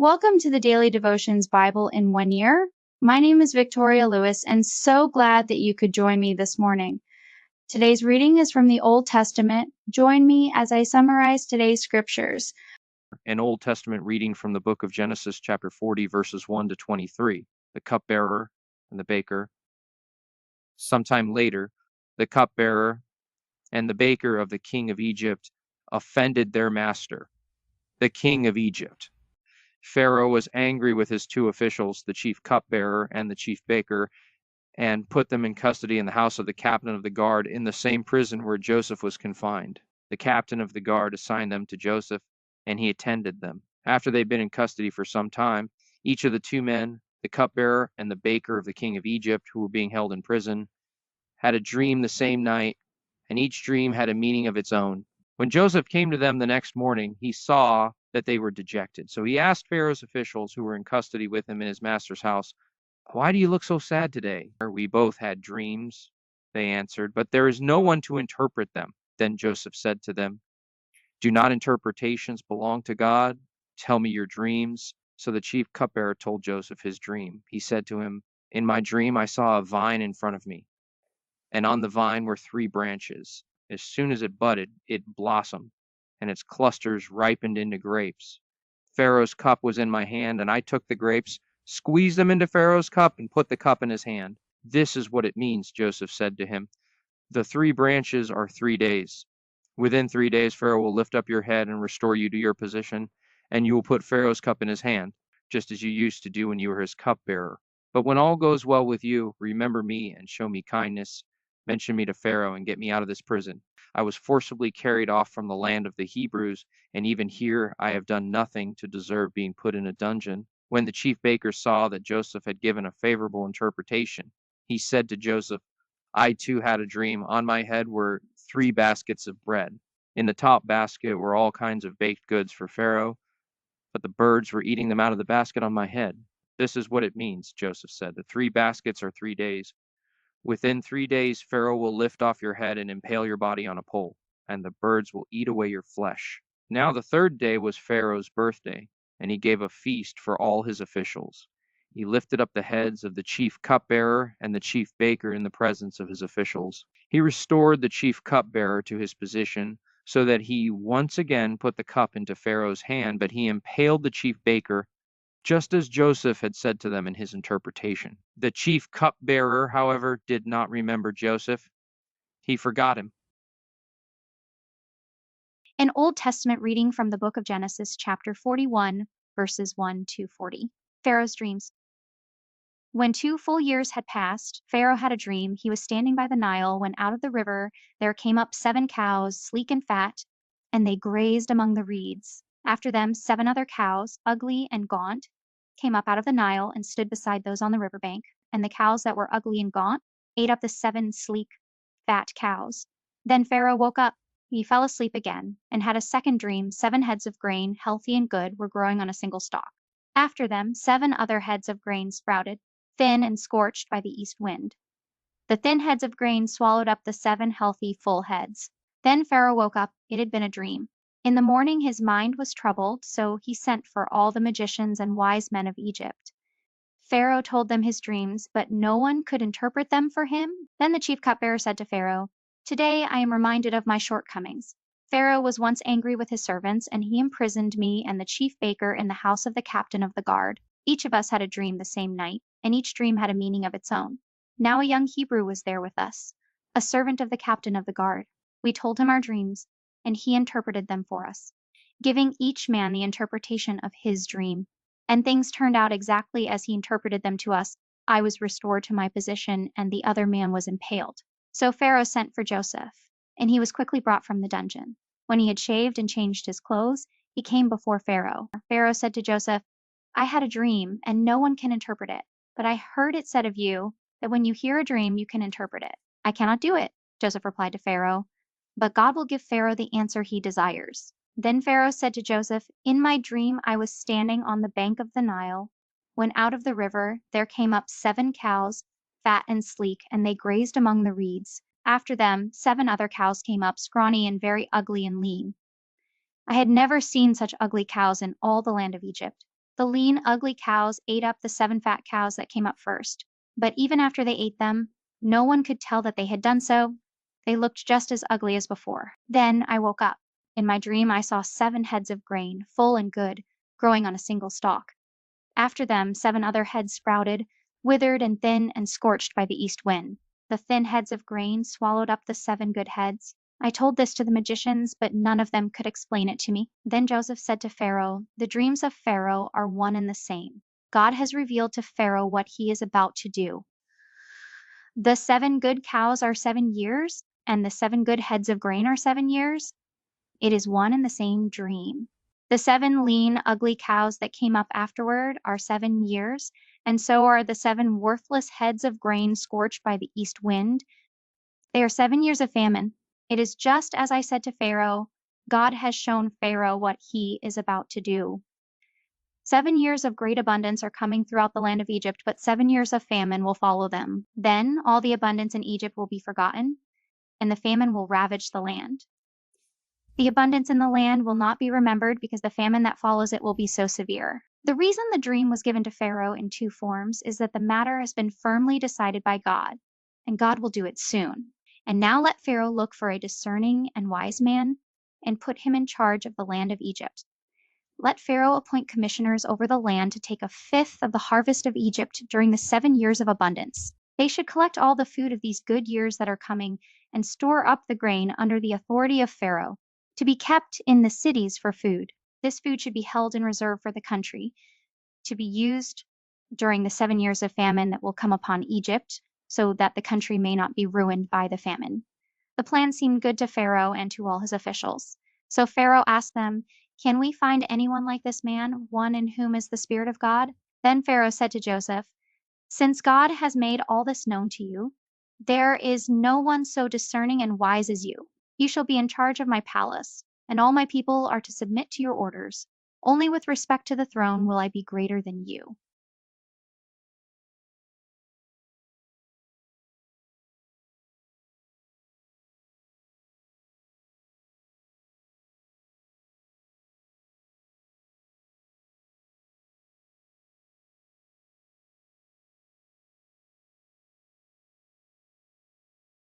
Welcome to the Daily Devotions Bible in 1 year. My name is Victoria Lewis, and so glad that you could join me this morning. Today's reading is from the Old Testament. Join me as I summarize today's scriptures. An Old Testament reading from the book of Genesis, chapter 40, verses 1 to 23. The cupbearer and the baker. Sometime later, the cupbearer and the baker of the king of Egypt offended their master, the king of Egypt. Pharaoh was angry with his two officials, the chief cupbearer and the chief baker, and put them in custody in the house of the captain of the guard in the same prison where Joseph was confined. The captain of the guard assigned them to Joseph, and he attended them. After they'd been in custody for some time, each of the two men, the cupbearer and the baker of the king of Egypt, who were being held in prison, had a dream the same night, and each dream had a meaning of its own. When Joseph came to them the next morning, he saw that they were dejected. So he asked Pharaoh's officials who were in custody with him in his master's house, "Why do you look so sad today?" "We both had dreams," they answered, "but there is no one to interpret them." Then Joseph said to them, "Do not interpretations belong to God? Tell me your dreams." So the chief cupbearer told Joseph his dream. He said to him, "In my dream I saw a vine in front of me, and on the vine were 3 branches. As soon as it budded, it blossomed, and its clusters ripened into grapes. Pharaoh's cup was in my hand, and I took the grapes, squeezed them into Pharaoh's cup, and put the cup in his hand." "This is what it means," Joseph said to him. "The 3 branches are 3 days. Within 3 days, Pharaoh will lift up your head and restore you to your position, and you will put Pharaoh's cup in his hand, just as you used to do when you were his cupbearer. But when all goes well with you, remember me and show me kindness. Mention me to Pharaoh and get me out of this prison. I was forcibly carried off from the land of the Hebrews, and even here I have done nothing to deserve being put in a dungeon." When the chief baker saw that Joseph had given a favorable interpretation, he said to Joseph, "I too had a dream. On my head were 3 baskets of bread. In the top basket were all kinds of baked goods for Pharaoh, but the birds were eating them out of the basket on my head." "This is what it means," Joseph said. "The 3 baskets are 3 days. Within 3 days, Pharaoh will lift off your head and impale your body on a pole, and the birds will eat away your flesh." Now the 3rd day was Pharaoh's birthday, and he gave a feast for all his officials. He lifted up the heads of the chief cupbearer and the chief baker in the presence of his officials. He restored the chief cupbearer to his position, so that he once again put the cup into Pharaoh's hand, but he impaled the chief baker, just as Joseph had said to them in his interpretation. The chief cupbearer, however, did not remember Joseph. He forgot him. An Old Testament reading from the book of Genesis, chapter 41, verses 1 to 40. Pharaoh's dreams. When 2 full years had passed, Pharaoh had a dream. He was standing by the Nile when out of the river there came up 7 cows, sleek and fat, and they grazed among the reeds. After them 7 other cows, ugly and gaunt, came up out of the Nile and stood beside those on the riverbank. And the cows that were ugly and gaunt ate up the 7 sleek, fat cows. Then Pharaoh woke up. He fell asleep again and had a second dream. 7 heads of grain, healthy and good, were growing on a single stalk. After them 7 other heads of grain sprouted, thin and scorched by the east wind. The thin heads of grain swallowed up the 7 healthy, full heads. Then Pharaoh woke up. It had been a dream. In the morning his mind was troubled, so he sent for all the magicians and wise men of Egypt. Pharaoh told them his dreams, but no one could interpret them for him. Then the chief cupbearer said to Pharaoh, "Today I am reminded of my shortcomings. Pharaoh was once angry with his servants, and he imprisoned me and the chief baker in the house of the captain of the guard. Each of us had a dream the same night, and each dream had a meaning of its own. Now a young Hebrew was there with us, a servant of the captain of the guard. We told him our dreams, and he interpreted them for us, giving each man the interpretation of his dream. And things turned out exactly as he interpreted them to us. I was restored to my position, and the other man was impaled." So Pharaoh sent for Joseph, and he was quickly brought from the dungeon. When he had shaved and changed his clothes, he came before Pharaoh. Pharaoh said to Joseph, "I had a dream, and no one can interpret it. But I heard it said of you that when you hear a dream, you can interpret it." "I cannot do it," Joseph replied to Pharaoh, "but God will give Pharaoh the answer he desires." Then Pharaoh said to Joseph, "In my dream I was standing on the bank of the Nile, when out of the river there came up 7 cows, fat and sleek, and they grazed among the reeds. After them 7 other cows came up, scrawny and very ugly and lean. I had never seen such ugly cows in all the land of Egypt. The lean, ugly cows ate up the 7 fat cows that came up first. But even after they ate them, no one could tell that they had done so. They looked just as ugly as before. Then I woke up. In my dream, I saw 7 heads of grain, full and good, growing on a single stalk. After them, 7 other heads sprouted, withered and thin and scorched by the east wind. The thin heads of grain swallowed up the 7 good heads. I told this to the magicians, but none of them could explain it to me. Then Joseph said to Pharaoh, "The dreams of Pharaoh are one and the same. God has revealed to Pharaoh what he is about to do. The 7 good cows are 7 years, and the 7 good heads of grain are 7 years. It is one and the same dream. The 7 lean, ugly cows that came up afterward are 7 years, and so are the 7 worthless heads of grain scorched by the east wind. They are 7 years of famine. It is just as I said to Pharaoh. God has shown Pharaoh what he is about to do. 7 years of great abundance are coming throughout the land of Egypt, but 7 years of famine will follow them. Then all the abundance in Egypt will be forgotten, and the famine will ravage the land. The abundance in the land will not be remembered because the famine that follows it will be so severe." The reason the dream was given to Pharaoh in 2 forms is that the matter has been firmly decided by God, and God will do it soon. And now let Pharaoh look for a discerning and wise man and put him in charge of the land of Egypt. Let Pharaoh appoint commissioners over the land to take 1/5 of the harvest of Egypt during the 7 years of abundance. They should collect all the food of these good years that are coming and store up the grain under the authority of Pharaoh, to be kept in the cities for food. This food should be held in reserve for the country, to be used during the 7 years of famine that will come upon Egypt, so that the country may not be ruined by the famine. The plan seemed good to Pharaoh and to all his officials. So Pharaoh asked them, "Can we find anyone like this man, one in whom is the Spirit of God?" Then Pharaoh said to Joseph, "Since God has made all this known to you, there is no one so discerning and wise as you. You shall be in charge of my palace, and all my people are to submit to your orders. Only with respect to the throne will I be greater than you."